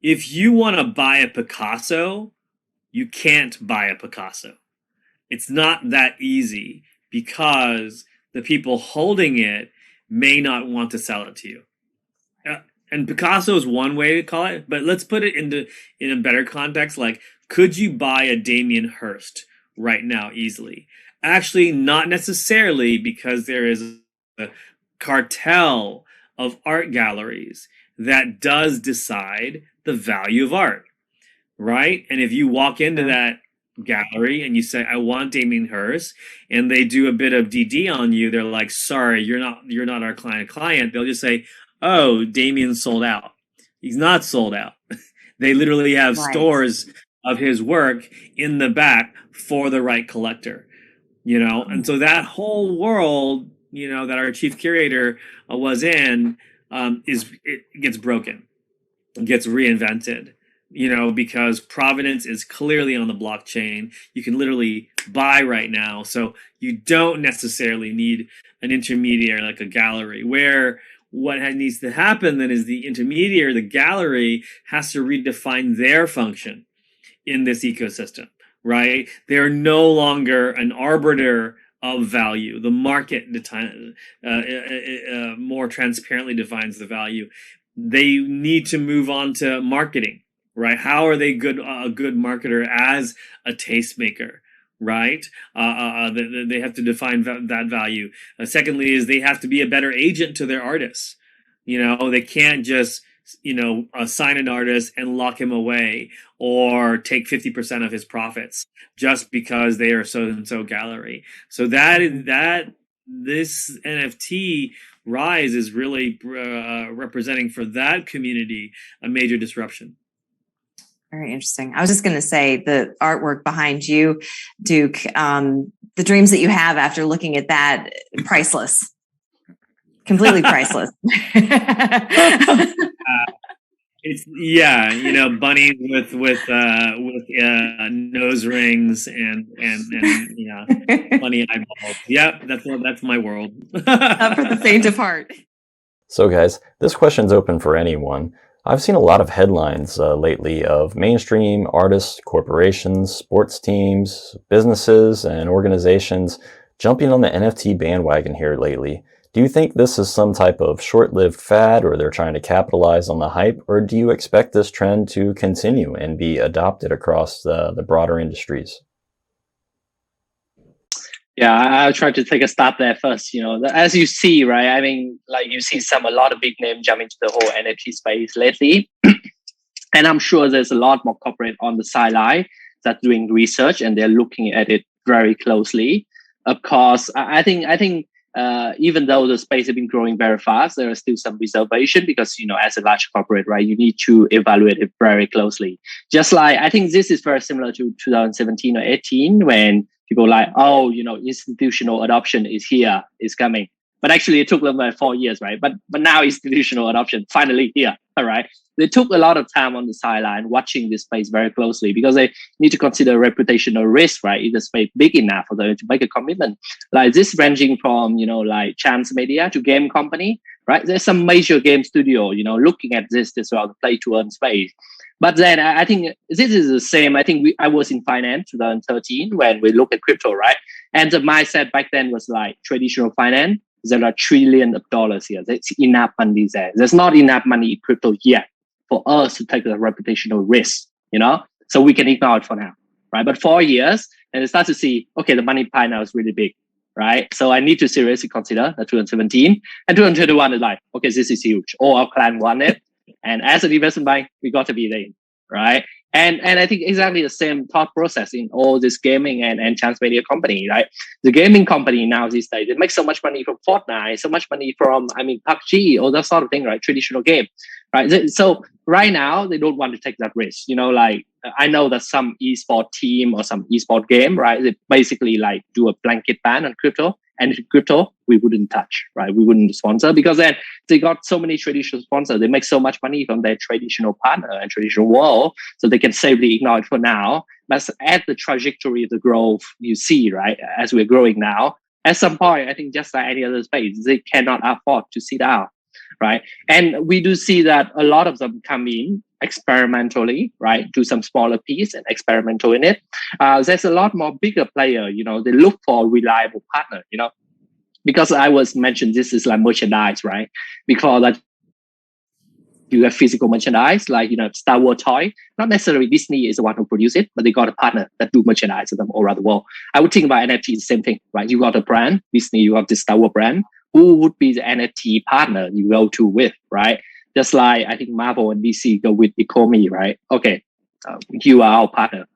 If you want to buy a Picasso, you can't buy a Picasso. It's not that easy because the people holding it may not want to sell it to you. And Picasso is one way to call it, but let's put it in a better context. Like, could you buy a Damien Hirst right now easily? Actually, not necessarily, because there is a cartel of art galleries that does decide the value of art, right? And if you walk into that gallery and you say, I want Damien Hirst, and they do a bit of DD on you, they're like, sorry, you're not our client. They'll just say, oh, Damien sold out. He's not sold out. They literally have
Right.
stores of his work in the back for the right collector, and so that whole world, that our chief curator was in, it gets broken, gets reinvented, because provenance is clearly on the blockchain. You can literally buy right now. So you don't necessarily need an intermediary like a gallery, where what needs to happen then is the intermediary, the gallery, has to redefine their function in this ecosystem, right? They're no longer an arbiter of value. The market more transparently defines the value. They need to move on to marketing, right? How are they a good marketer as a tastemaker, right? They have to define that value. Secondly, is they have to be a better agent to their artists. They can't just sign an artist and lock him away or take 50% of his profits just because they are so and so gallery. So that this NFT rise is really representing for that community a major disruption.
Very interesting. I was just going to say the artwork behind you, Duke, the dreams that you have after looking at that, priceless. Completely priceless.
It's bunnies with nose rings and funny eyeballs. Yep, that's my world.
Not for the faint of heart.
So guys, this question's open for anyone. I've seen a lot of headlines lately of mainstream artists, corporations, sports teams, businesses, and organizations jumping on the NFT bandwagon here lately. Do you think this is some type of short-lived fad, or they're trying to capitalize on the hype, or do you expect this trend to continue and be adopted across the broader industries?
Yeah, I'll try to take a stop there first. As you see, right? I mean, like you see a lot of big names jump into the whole NFT space lately. And I'm sure there's a lot more corporate on the sideline that's doing research and they're looking at it very closely. Of course, I think even though the space has been growing very fast, there is still some reservation because, as a large corporate, right, you need to evaluate it very closely. Just like, I think this is very similar to 2017 or 18 when people like, institutional adoption is here, is coming. But actually it took them like 4 years, right? But now institutional adoption finally here, all right? They took a lot of time on the sideline watching this space very closely because they need to consider reputational risk, right? Is the space big enough for them to make a commitment? Like this ranging from, like Chance Media to game company, right? There's some major game studio, looking at this as well, the play to earn space. But then I think this is the same. I think I was in finance 2013 when we look at crypto, right? And the mindset back then was like traditional finance. There are trillions of dollars here. There's enough money there. There's not enough money in crypto yet for us to take the reputational risk, so we can ignore it for now, right? But 4 years, and they start to see, okay, the money pie now is really big, right? So I need to seriously consider the 2017 and 2021 is like, okay, this is huge. All our clients want it. And as an investment bank, we got to be there, right? And I think exactly the same thought process in all this gaming and Chance Media company, right? The gaming company now these days, they make so much money from Fortnite, so much money from, PUBG, all that sort of thing, right? Traditional game, right? So right now, they don't want to take that risk. Like I know that some esport team or some esport game, right? They basically like do a blanket ban on crypto. And crypto, we wouldn't touch, right? We wouldn't sponsor because then they got so many traditional sponsors. They make so much money from their traditional partner and traditional world, so they can safely ignore it for now. But at the trajectory of the growth you see, right, as we're growing now, at some point, I think just like any other space, they cannot afford to sit down, right? And we do see that a lot of them come in experimentally, right? Do some smaller piece and experimental in it. There's a lot more bigger player, they look for a reliable partner, because I was mentioned this is like merchandise, right? Because that you have physical merchandise, like, Star Wars toy. Not necessarily Disney is the one who produce it, but they got a partner that do merchandise of them all around the world. I would think about NFT the same thing, right? You got a brand, Disney, you have this Star Wars brand. Who would be the NFT partner you go to with, right? Just like I think Marvel and DC go with Ecomi, right? Okay, you are our partner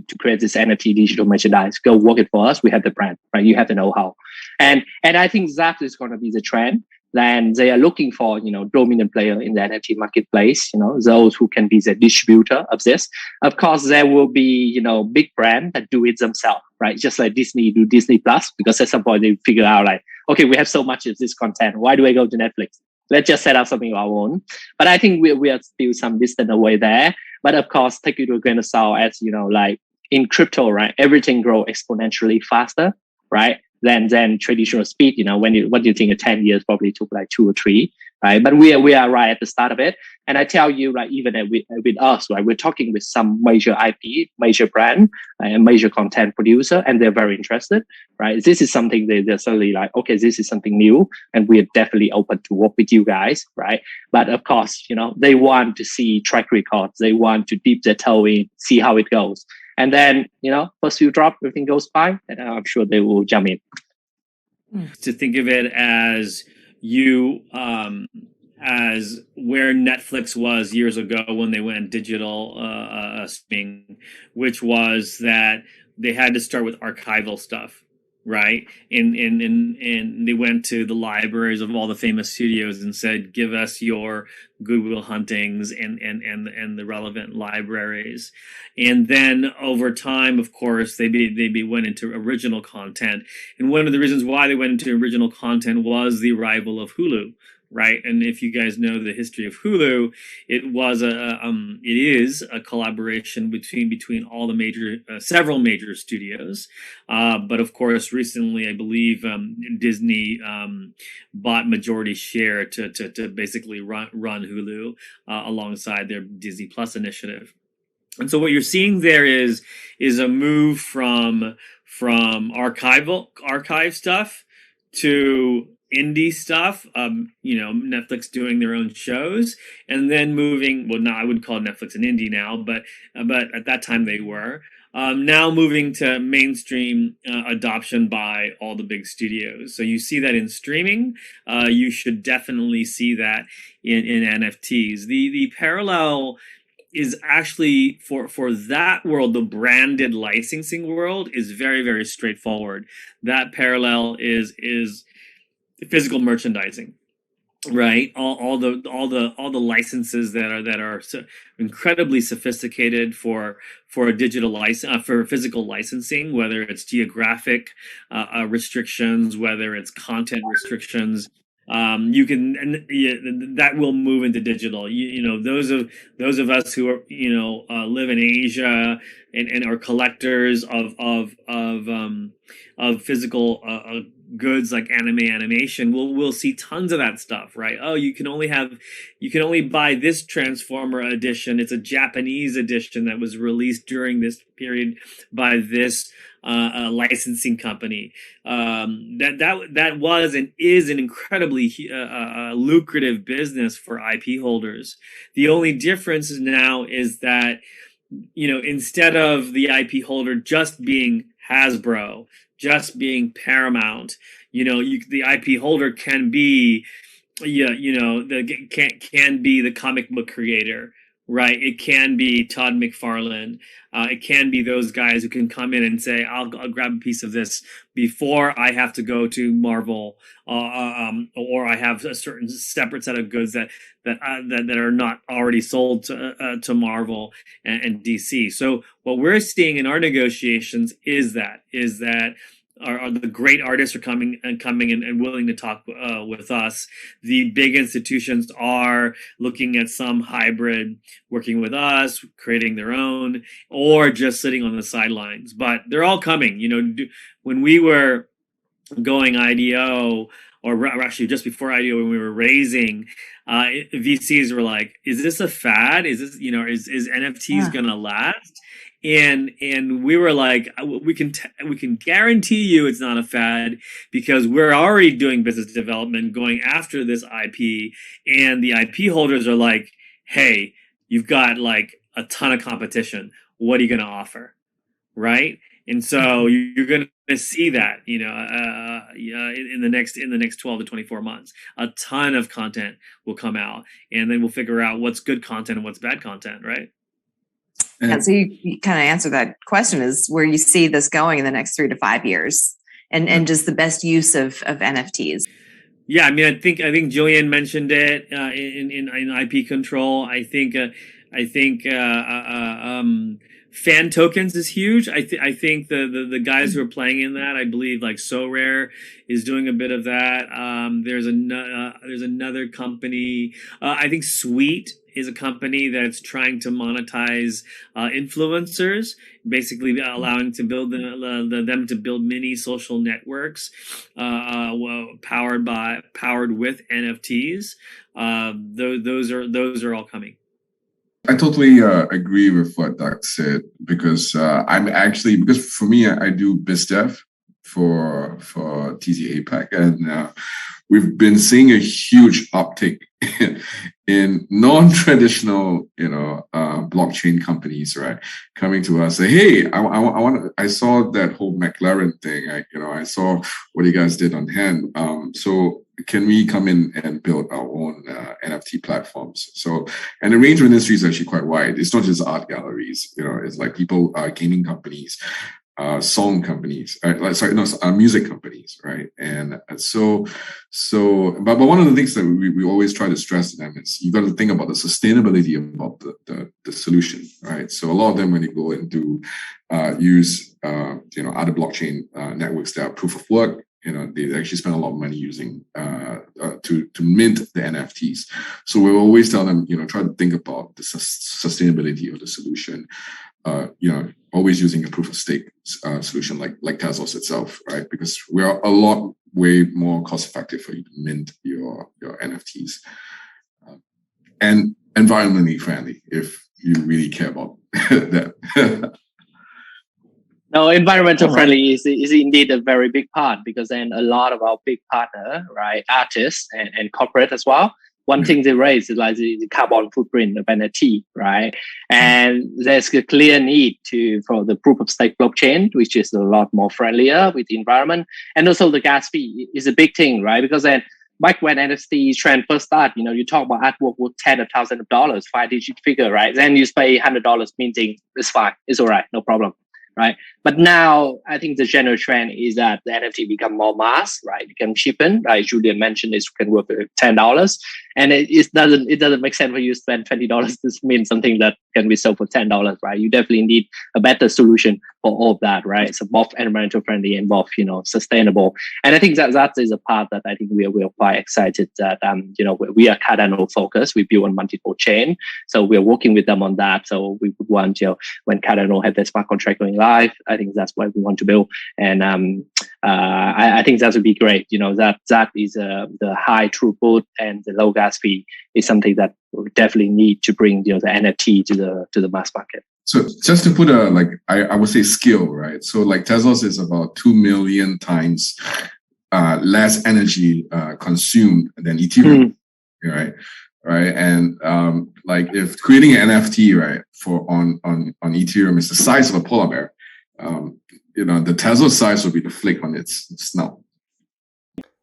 to create this NFT digital merchandise. Go work it for us. We have the brand, right? You have the know-how. And I think that is going to be the trend. Then they are looking for, dominant player in the NFT marketplace, those who can be the distributor of this. Of course, there will be, big brand that do it themselves, right? Just like Disney do Disney Plus, because at some point they figure out like, okay, we have so much of this content. Why do I go to Netflix? Let's just set up something of our own. But I think we are still some distance away there. But of course, take it with a grain of salt as, like in crypto, right? Everything grow exponentially faster, right? Than traditional speed. What do you think? 10 years probably took like 2 or 3, right? But we are right at the start of it. And I tell you, like even with us, right, we're talking with some major IP, major brand, and major content producer, and they're very interested, right? This is something they're suddenly like, okay, this is something new, and we're definitely open to work with you guys, right? But of course, they want to see track records. They want to dip their toe in, see how it goes. And then, first few drop, everything goes by, and I'm sure they will jump in.
To think of it as as where Netflix was years ago when they went digital streaming, which was that they had to start with archival stuff, right? And they went to the libraries of all the famous studios and said, give us your Goodwill Huntings and the relevant libraries. And then over time, of course, they went into original content. And one of the reasons why they went into original content was the arrival of Hulu, right? And if you guys know the history of Hulu, it is a collaboration between all the several major studios. But of course, recently, I believe Disney bought majority share to basically run Hulu alongside their Disney Plus initiative. And so what you're seeing there is a move from archive stuff to indie stuff, Netflix doing their own shows, and then moving. Well, now I would call Netflix an indie now, but at that time they were. Now moving to mainstream adoption by all the big studios. So you see that in streaming. You should definitely see that in NFTs. The parallel is actually for that world, the branded licensing world is very, very straightforward. That parallel is physical merchandising, right? All the licenses that are so incredibly sophisticated for a digital license, for physical licensing, whether it's geographic restrictions, whether it's content restrictions. That will move into digital. Those of us who are live in Asia and are collectors of physical goods like animation, we'll see tons of that stuff, right? Oh, you can only buy this Transformer edition. It's a Japanese edition that was released during this period by this licensing company. That was and is an incredibly lucrative business for IP holders. The only difference now is that instead of the IP holder just being Hasbro, just being Paramount, the IP holder can be, can be the comic book creator, right? It can be Todd McFarlane. It can be those guys who can come in and say, I'll grab a piece of this before I have to go to Marvel, or I have a certain separate set of goods that are not already sold to Marvel and DC. So what we're seeing in our negotiations is that are the great artists are coming and willing to talk with us. The big institutions are looking at some hybrid, working with us, creating their own, or just sitting on the sidelines. But they're all coming. When we were going IDO, or actually just before IDO, when we were raising, VCs were like, "Is this a fad? Is this is NFTs gonna last?" And we were like, we can guarantee you it's not a fad, because we're already doing business development going after this IP, and the IP holders are like, hey, you've got like a ton of competition. What are you going to offer, right? And so you're going to see that, in the next 12 to 24 months, a ton of content will come out, and then we'll figure out what's good content and what's bad content, right?
And so you kind of answer that question is where you see this going in the next 3 to 5 years, and just the best use of NFTs.
Yeah, I mean, I think Julian mentioned it in IP control. I think fan tokens is huge. I think the guys who are playing in that, I believe like So Rare is doing a bit of that. There's another company. I think Sweet is a company that's trying to monetize influencers, basically allowing to build them to build mini social networks powered with NFTs. Those are all coming.
I totally agree with what Doug said because because for me, I do biz dev for TZ APAC, and we've been seeing a huge uptick in non-traditional, blockchain companies, right, coming to us, say, "Hey, I saw that whole McLaren thing. I saw what you guys did on hand. So can we come in and build our own NFT platforms?" So, and the range of industry is actually quite wide. It's not just art galleries. It's like people, gaming companies, song companies, music companies, right? And but one of the things that we always try to stress to them is you got to think about the sustainability about the solution, right? So a lot of them, when you go and do use other blockchain networks that are proof of work, they actually spend a lot of money using to mint the NFTs. So we always tell them, try to think about the sustainability of the solution. Always using a proof of stake solution like Tezos itself, right? Because we are a lot way more cost effective for you to mint your NFTs, and environmentally friendly if you really care about that.
No, environmental friendly is indeed a very big part, because then a lot of our big partner, right, artists and corporate as well, one thing they raise is like the carbon footprint of NFT, right? And there's a clear need for the proof of stake blockchain, which is a lot more friendlier with the environment. And also the gas fee is a big thing, right? Because then back when NFT trend first started, you talk about artwork worth tens of thousands of dollars, 5-digit figure, right? Then you pay $100 minting, it's fine, it's all right, no problem. Right. But now I think the general trend is that the NFT become more mass, right? Become cheaper. Right. Julian mentioned it can worth $10. And it doesn't make sense for you to spend $20 to mint something that can be sold for $10, right? You definitely need a better solution for all of that, right? So both environmental friendly and both, sustainable. And I think that is a part that I think we are quite excited that we are Cardano focused. We build on multiple chain. So we are working with them on that. So we would want, when Cardano have their smart contract going live, I think that's what we want to build. And I think that would be great. That is the high throughput and the low gas fee is something that we definitely need to bring the NFT to the mass market.
So just to put I would say scale, right? So like Tezos is about 2 million times less energy consumed than Ethereum, right? Right. And if creating an NFT, right, on Ethereum is the size of a polar bear, the Tezos size would be the flick on its snout.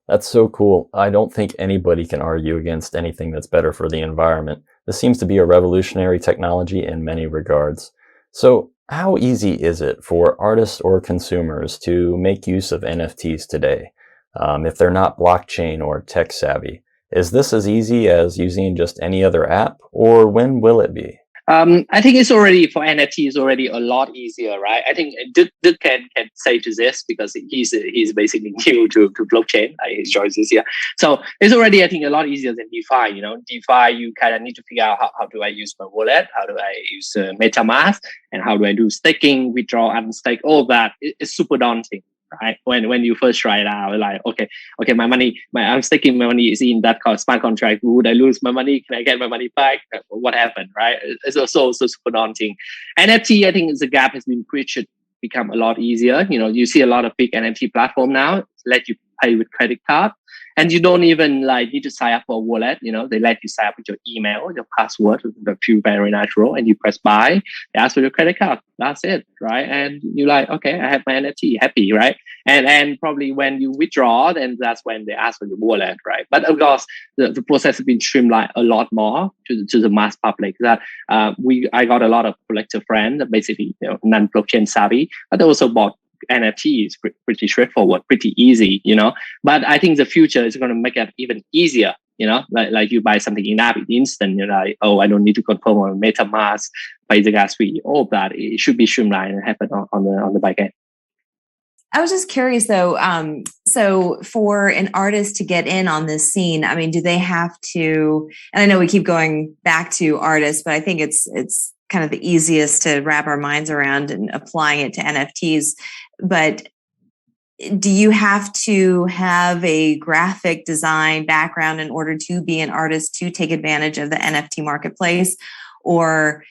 That's so cool. I don't think anybody can argue against anything that's better for the environment. This seems to be a revolutionary technology in many regards. So how easy is it for artists or consumers to make use of NFTs today, if they're not blockchain or tech savvy? Is this as easy as using just any other app, or when will it be?
I think it's already, for NFT, is already a lot easier, right? I think Duke can say to this because he's basically new to blockchain. He joins this year. So it's already, I think, a lot easier than DeFi. DeFi, you kind of need to figure out how do I use my wallet? How do I use MetaMask? And how do I do staking, withdraw, unstake? All that. It's super daunting. Right, when you first try it out, like okay, my money, I'm staking my money is in that smart contract. Would I lose my money? Can I get my money back? What happened? Right, it's also super daunting. NFT, I think the gap has been bridged, become a lot easier. You see a lot of big NFT platform now let you pay with credit card, And you don't even like need to sign up for a wallet. They let you sign up with your email, your password, that feel very natural, and you press buy. They ask for your credit card. That's it, right? And you're like, okay, I have my NFT, happy, right? And probably when you withdraw, then that's when they ask for your wallet, right? But of course, the process has been streamlined a lot more to the mass public. That I got a lot of collector friends, basically non-blockchain savvy, but they also bought NFTs pretty straightforward, pretty easy, But I think the future is going to make it even easier, like you buy something in app instant, you're like, oh, I don't need to confirm on MetaMask, pay the gas fee, all of that. It should be streamlined and happen on the back end.
I was just curious though. So for an artist to get in on this scene, I mean, do they have to, and I know we keep going back to artists, but I think it's kind of the easiest to wrap our minds around and applying it to NFTs. But do you have to have a graphic design background in order to be an artist to take advantage of the NFT marketplace? Or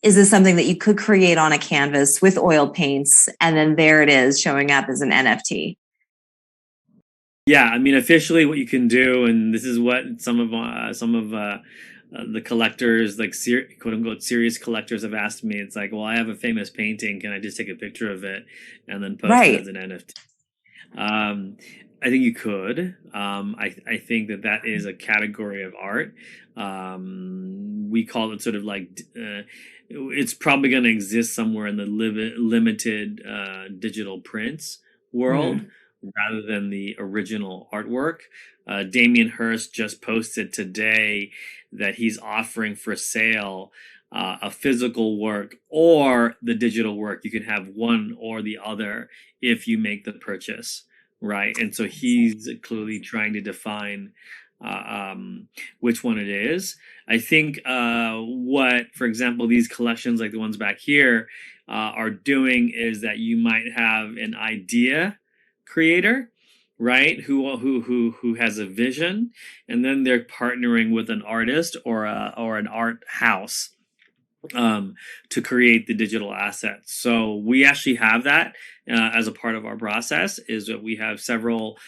is this something that you could create on a canvas with oil paints and then there it is showing up as an NFT?
Yeah, I mean, officially what you can do, and this is what some of the collectors, like quote unquote serious collectors, have asked me. It's like, well, I have a famous painting. Can I just take a picture of it and then post it as an NFT? I think you could. I think that is a category of art. We call it sort of like it's probably going to exist somewhere in the limited digital prints world. Rather than the original artwork. Damien Hirst just posted today that he's offering for sale a physical work or the digital work. You can have one or the other if you make the purchase, right? And so he's clearly trying to define which one it is. I think what, for example, these collections like the ones back here are doing is that you might have an idea creator, right, who has a vision, and then they're partnering with an artist or an art house to create the digital assets. So we actually have that as a part of our process, is that we have several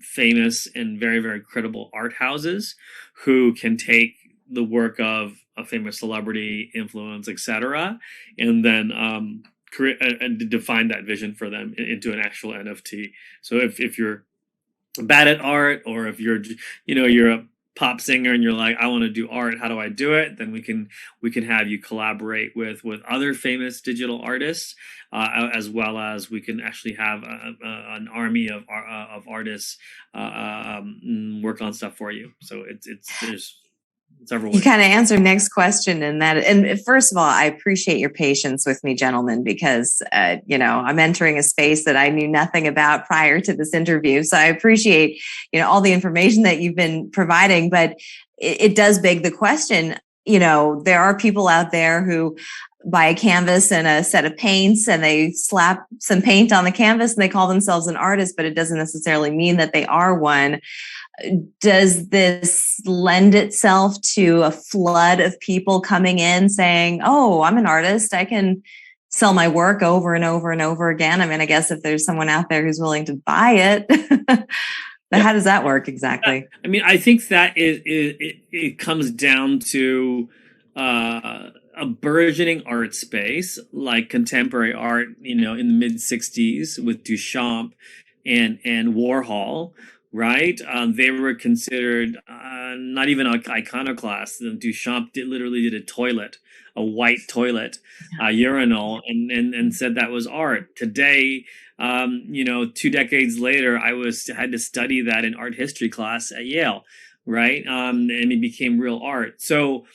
famous and very, very credible art houses who can take the work of a famous celebrity, influence, etc., and then create and define that vision for them into an actual NFT. So if you're bad at art, or if you're a pop singer and you're like, I want to do art, how do I do it? Then we can have you collaborate with other famous digital artists, as well as we can actually have an army of artists work on stuff for you. So there's several ways.
You kind of answered next question in that. And first of all, I appreciate your patience with me, gentlemen, because, I'm entering a space that I knew nothing about prior to this interview. So I appreciate, all the information that you've been providing, but it does beg the question, there are people out there who buy a canvas and a set of paints and they slap some paint on the canvas and they call themselves an artist, but it doesn't necessarily mean that they are one. Does this lend itself to a flood of people coming in saying, oh, I'm an artist, I can sell my work over and over and over again? I mean, I guess if there's someone out there who's willing to buy it, but how does that work exactly?
I mean, I think that it comes down to a burgeoning art space like contemporary art, in the mid 60s with Duchamp and Warhol. Right, they were considered not even iconoclasts. Duchamp literally did a toilet, a white toilet, urinal, and said that was art. Today, 2 decades later, I had to study that in art history class at Yale, right? And it became real art. So,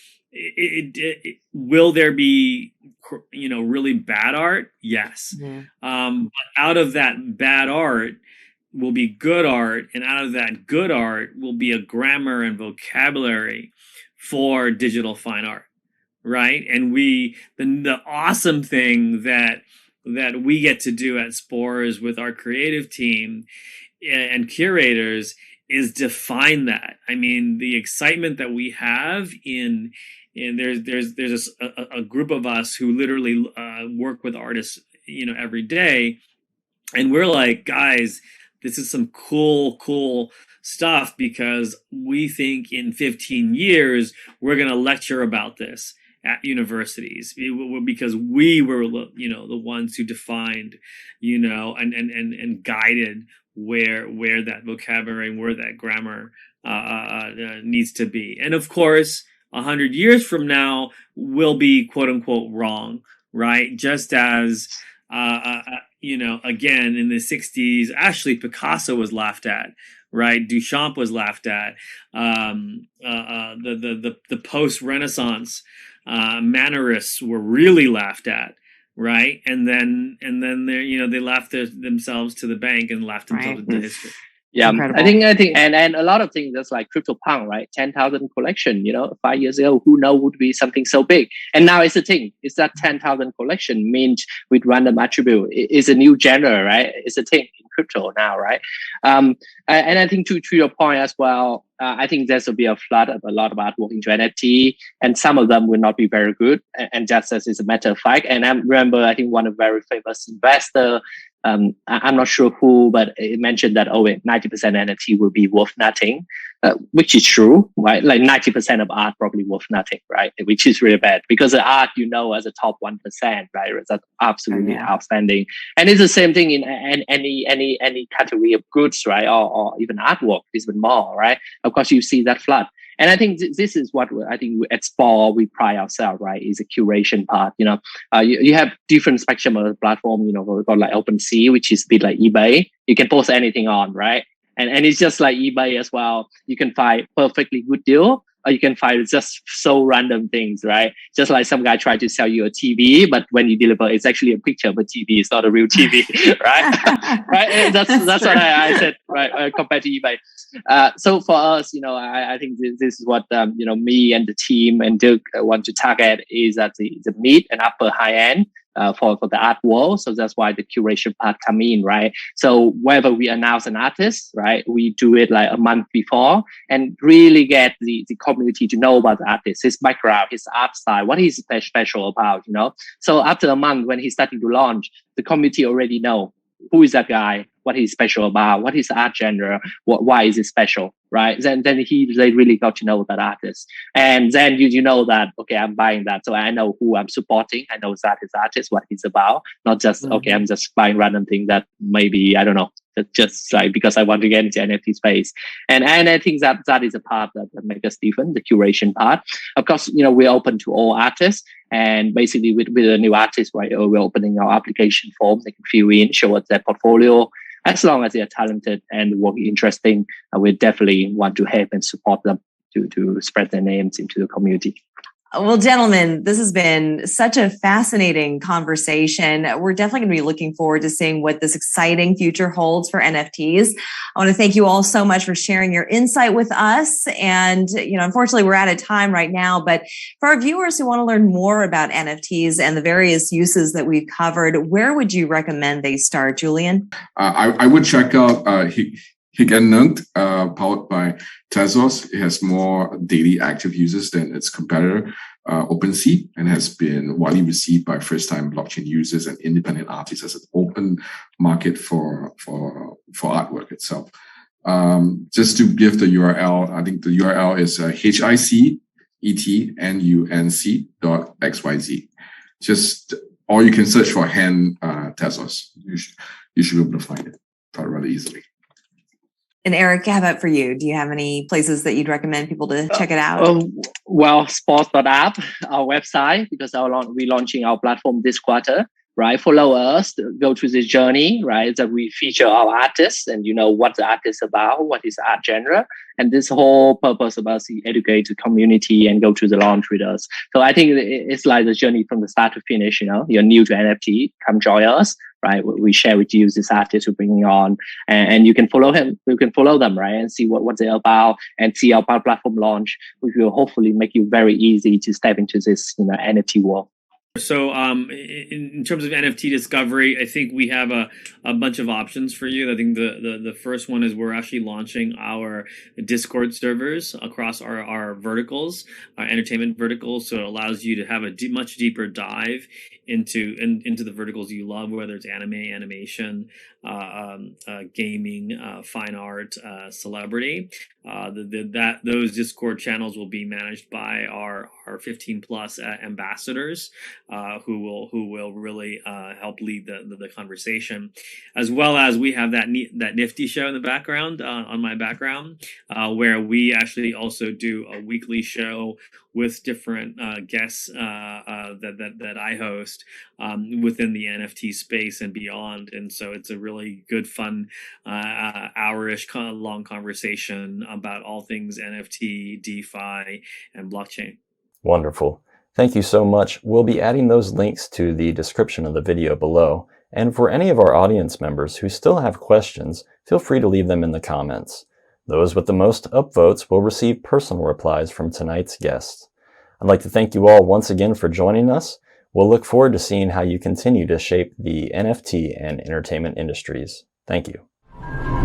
will there be, really bad art? Yes. But out of that bad art will be good art, and out of that good art will be a grammar and vocabulary for digital fine art, right? And the awesome thing that we get to do at Spores with our creative team and curators is define that. I mean, the excitement that we have there's a group of us who literally work with artists, every day, and we're like, guys, this is some cool stuff, because we think in 15 years we're going to lecture about this at universities, because we were, the ones who defined, and guided where that vocabulary and where that grammar needs to be. And of course, 100 years from now, we'll be quote unquote wrong, right? Just as, again, in the 60s, actually Picasso was laughed at, right? Duchamp was laughed at. The post-Renaissance Mannerists were really laughed at, right? And then they laughed themselves to the bank and laughed themselves into history.
Yeah,
incredible.
I think, and a lot of things that's like CryptoPunk, right? 10,000 collection, 5 years ago, who know would be something so big. And now it's a thing. It's that 10,000 collection mint with random attribute. It's a new genre, right? It's a thing in crypto now, right? And I think to your point as well, I think there will be a flood of a lot of artwork into NFT, and some of them will not be very good. And just as is a matter of fact, and I remember, I think one of very famous investor, I'm not sure who, but it mentioned that 90% NFT will be worth nothing, which is true, right? Like 90% of art probably worth nothing, right? Which is really bad, because the art, as a top 1%, right? That's absolutely outstanding. And it's the same thing in any category of goods, right? Or even artwork, even more, right? Of course, you see that flood. And I think this is what I think at Spore we pride ourselves, right? Is a curation part. You have different spectrum of the platform. We've got like OpenSea, which is a bit like eBay. You can post anything on, right? And it's just like eBay as well. You can find perfectly good deal, or you can find just so random things, right? Just like some guy tried to sell you a TV, but when you deliver, it's actually a picture of a TV. It's not a real TV, right? Right? That's what I said, right? Compared to eBay. So for us, I think this is what me and the team and Dirk want to target, is at the mid and upper high end. For the art world. So that's why the curation part come in, right? So whenever we announce an artist, right, we do it like a month before and really get the community to know about the artist, his background, his art style, what he's special about, So after a month, when he's starting to launch, the community already know who is that guy, what he's special about, what is art genre, why is it special, right? Then they really got to know that artist. And then you know that, okay, I'm buying that. So I know who I'm supporting. I know that is artist, what he's about, not just, okay, I'm just buying random thing that maybe, I don't know, just like because I want to get into NFT space. And I think that is a part that makes us different, the curation part. Of course, we're open to all artists. And basically with a new artist, right, we're opening our application form. They can fill in, show us their portfolio. As long as they are talented and work interesting, we definitely want to help and support them to spread their names into the community.
Well, gentlemen, this has been such a fascinating conversation. We're definitely going to be looking forward to seeing what this exciting future holds for NFTs. I want to thank you all so much for sharing your insight with us. And, unfortunately, we're out of time right now. But for our viewers who want to learn more about NFTs and the various uses that we've covered, where would you recommend they start, Julian?
I would check out Higg&Nunc, powered by Tezos. It has more daily active users than its competitor, OpenSea, and has been widely received by first-time blockchain users and independent artists as an open market for artwork itself. Just to give the URL, I think the URL is HICETNUNC.xyz. Or you can search for hand Tezos. You should be able to find it rather easily.
And Eric, how about for you? Do you have any places that you'd recommend people to check it out?
Well, sports.app, our website, because we're launching our platform this quarter, right? Follow us, go through this journey, right? That we feature our artists and what the artist is about, what is art genre. And this whole purpose of us is educate the community and go through the launch with us. So I think it's like the journey from the start to finish, You're new to NFT, come join us. Right, we share with you this artist we're bringing on, and you can follow him. You can follow them, right, and see what they're about, and see our platform launch, which will hopefully make you very easy to step into this, NFT world.
So in terms of NFT discovery, I think we have a bunch of options for you. I think the first one is we're actually launching our Discord servers across our verticals, our entertainment verticals. So it allows you to have a much deeper dive into the verticals you love, whether it's anime, animation, gaming, fine art, celebrity. Those Discord channels will be managed by our 15 plus ambassadors, who will really help lead the conversation, as well as we have that Nifty show in the background on my background, where we actually also do a weekly show with different guests that I host within the NFT space and beyond. And so it's a really good, fun, hour-ish long conversation about all things NFT, DeFi, and blockchain.
Wonderful. Thank you so much. We'll be adding those links to the description of the video below. And for any of our audience members who still have questions, feel free to leave them in the comments. Those with the most upvotes will receive personal replies from tonight's guests. I'd like to thank you all once again for joining us. We'll look forward to seeing how you continue to shape the NFT and entertainment industries. Thank you.